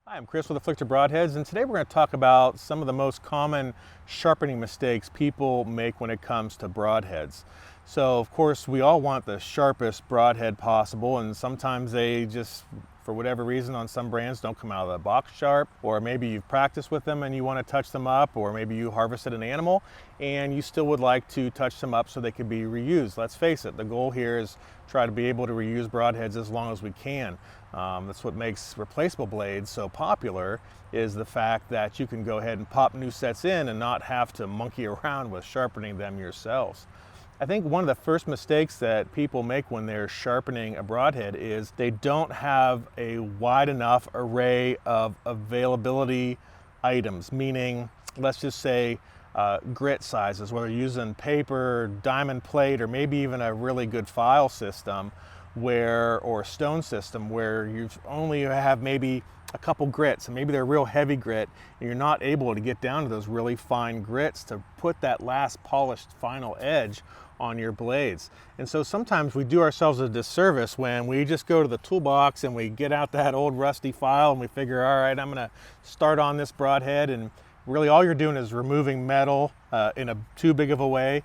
Hi, I'm Chris with Afflicted Broadheads, and today we're going to talk about some of the most common sharpening mistakes people make when it comes to broadheads. So, of course, we all want the sharpest broadhead possible, and sometimes they just, for whatever reason, on some brands don't come out of the box sharp, or maybe you've practiced with them and you want to touch them up, or maybe you harvested an animal and you still would like to touch them up so they can be reused. Let's face it, the goal here is try to be able to reuse broadheads as long as we can. That's what makes replaceable blades so popular, is the fact that you can go ahead and pop new sets in and not have to monkey around with sharpening them yourselves. I think one of the first mistakes that people make when they're sharpening a broadhead is they don't have a wide enough array of availability items, meaning, let's just say, grit sizes, whether you're using paper, diamond plate, or maybe even a really good file system or stone system where you only have maybe a couple grits, and maybe they're real heavy grit, and you're not able to get down to those really fine grits to put that last polished final edge on your blades. And so sometimes we do ourselves a disservice when we just go to the toolbox and we get out that old rusty file and we figure, all right, I'm gonna start on this broadhead, and really all you're doing is removing metal in a too big of a way,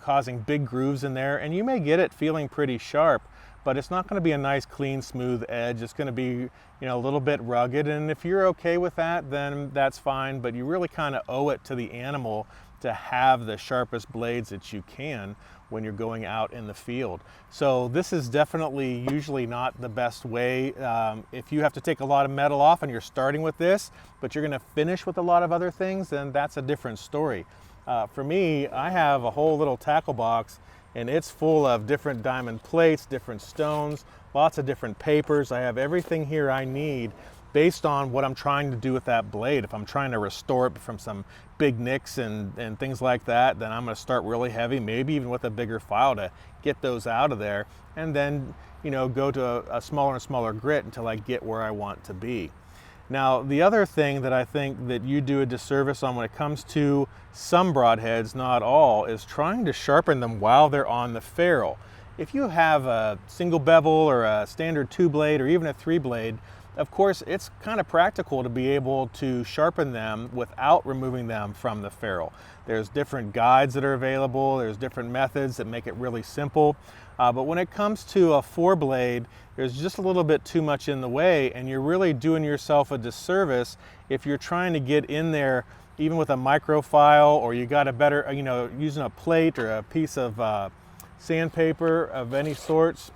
causing big grooves in there, and you may get it feeling pretty sharp, but it's not going to be a nice, clean, smooth edge. It's going to be, a little bit rugged, and if you're okay with that, then that's fine, but you really kind of owe it to the animal to have the sharpest blades that you can when you're going out in the field. So this is definitely usually not the best way. If you have to take a lot of metal off and you're starting with this, but you're going to finish with a lot of other things, then that's a different story. For me, I have a whole little tackle box, and it's full of different diamond plates, different stones, lots of different papers. I have everything here I need based on what I'm trying to do with that blade. If I'm trying to restore it from some big nicks and things like that, then I'm going to start really heavy, maybe even with a bigger file to get those out of there, and then go to a smaller and smaller grit until I get where I want to be. Now, the other thing that I think that you do a disservice on when it comes to some broadheads, not all, is trying to sharpen them while they're on the ferrule. If you have a single bevel or a standard 2-blade or even a 3-blade, of course, it's kind of practical to be able to sharpen them without removing them from the ferrule. There's different guides that are available, there's different methods that make it really simple. But when it comes to a 4-blade, there's just a little bit too much in the way, and you're really doing yourself a disservice if you're trying to get in there even with a microfile, or you got a better, using a plate or a piece of sandpaper of any sorts.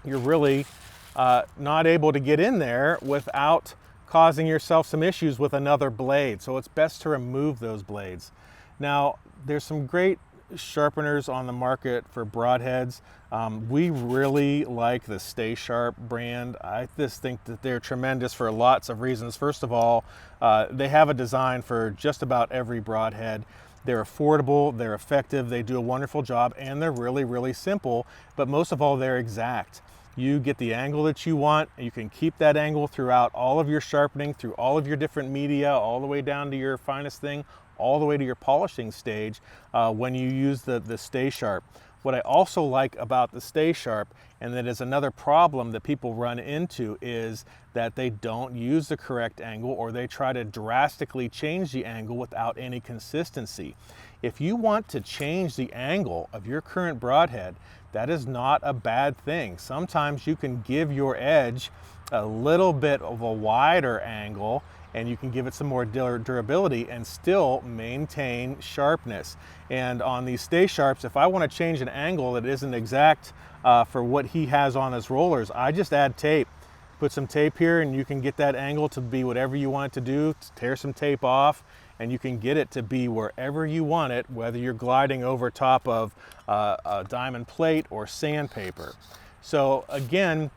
You're really not able to get in there without causing yourself some issues with another blade. So it's best to remove those blades. Now, there's some great sharpeners on the market for broadheads. We really like the Stay Sharp brand. I just think that they're tremendous for lots of reasons. First of all, they have a design for just about every broadhead. They're affordable, they're effective, they do a wonderful job, and they're really, really simple, but most of all, they're exact. You get the angle that you want. You can keep that angle throughout all of your sharpening, through all of your different media, all the way down to your finest thing, all the way to your polishing stage when you use the Stay Sharp. What I also like about the Stay Sharp, and that is another problem that people run into, is that they don't use the correct angle, or they try to drastically change the angle without any consistency. If you want to change the angle of your current broadhead, that is not a bad thing. Sometimes you can give your edge a little bit of a wider angle, and you can give it some more durability and still maintain sharpness. And on these Stay Sharps, if I want to change an angle that isn't exact for what he has on his rollers, I just add tape. Put some tape here, and you can get that angle to be whatever you want it to do. Tear some tape off, and you can get it to be wherever you want it, whether you're gliding over top of a diamond plate or sandpaper. So again,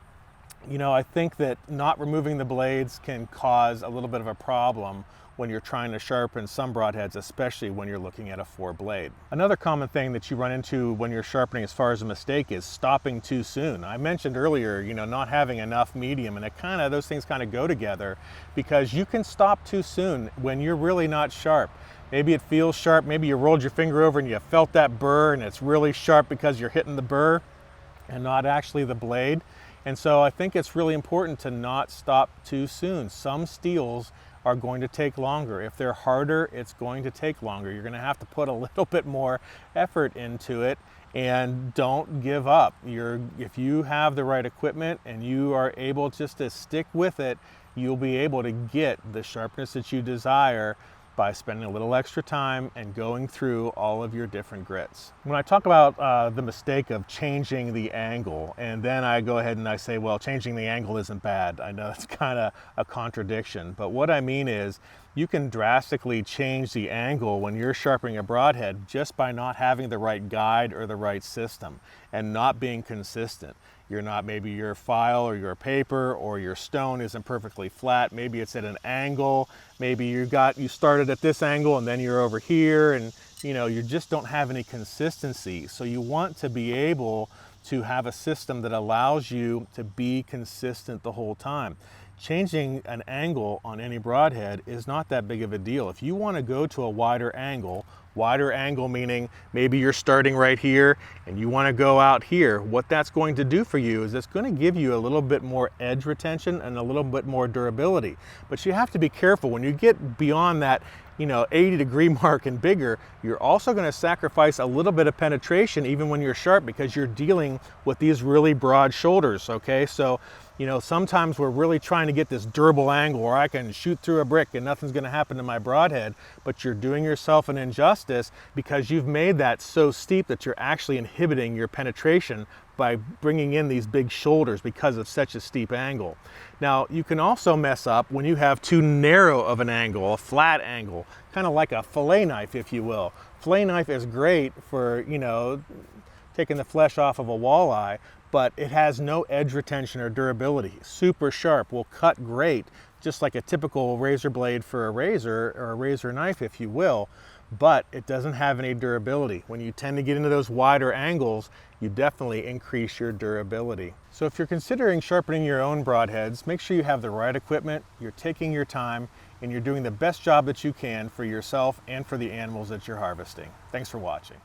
I think that not removing the blades can cause a little bit of a problem when you're trying to sharpen some broadheads, especially when you're looking at a 4-blade. Another common thing that you run into when you're sharpening as far as a mistake is stopping too soon. I mentioned earlier, not having enough medium, and those things kind of go together, because you can stop too soon when you're really not sharp. Maybe it feels sharp, maybe you rolled your finger over and you felt that burr, and it's really sharp because you're hitting the burr and not actually the blade. And so I think it's really important to not stop too soon. Some steels are going to take longer. If they're harder, it's going to take longer. You're going to have to put a little bit more effort into it, and don't give up. If you have the right equipment and you are able just to stick with it, you'll be able to get the sharpness that you desire by spending a little extra time and going through all of your different grits. When I talk about the mistake of changing the angle, and then I go ahead and I say, well, changing the angle isn't bad. I know it's kind of a contradiction, but what I mean is you can drastically change the angle when you're sharpening a broadhead just by not having the right guide or the right system and not being consistent. Maybe your file or your paper or your stone isn't perfectly flat. Maybe it's at an angle. Maybe you started at this angle and then you're over here, and you just don't have any consistency. So you want to be able to have a system that allows you to be consistent the whole time. Changing an angle on any broadhead is not that big of a deal. If you want to go to a wider angle meaning maybe you're starting right here and you want to go out here, what that's going to do for you is it's going to give you a little bit more edge retention and a little bit more durability. But you have to be careful when you get beyond that 80-degree mark and bigger. You're also going to sacrifice a little bit of penetration even when you're sharp, because you're dealing with these really broad shoulders. Okay, so sometimes we're really trying to get this durable angle where I can shoot through a brick and nothing's going to happen to my broadhead, but you're doing yourself an injustice because you've made that so steep that you're actually inhibiting your penetration by bringing in these big shoulders because of such a steep angle. Now, you can also mess up when you have too narrow of an angle, a flat angle, kind of like a fillet knife, if you will. Fillet knife is great for, taking the flesh off of a walleye, but it has no edge retention or durability. Super sharp, will cut great, just like a typical razor blade for a razor or a razor knife, if you will, but it doesn't have any durability. When you tend to get into those wider angles, you definitely increase your durability. So if you're considering sharpening your own broadheads, make sure you have the right equipment, you're taking your time, and you're doing the best job that you can for yourself and for the animals that you're harvesting. Thanks for watching.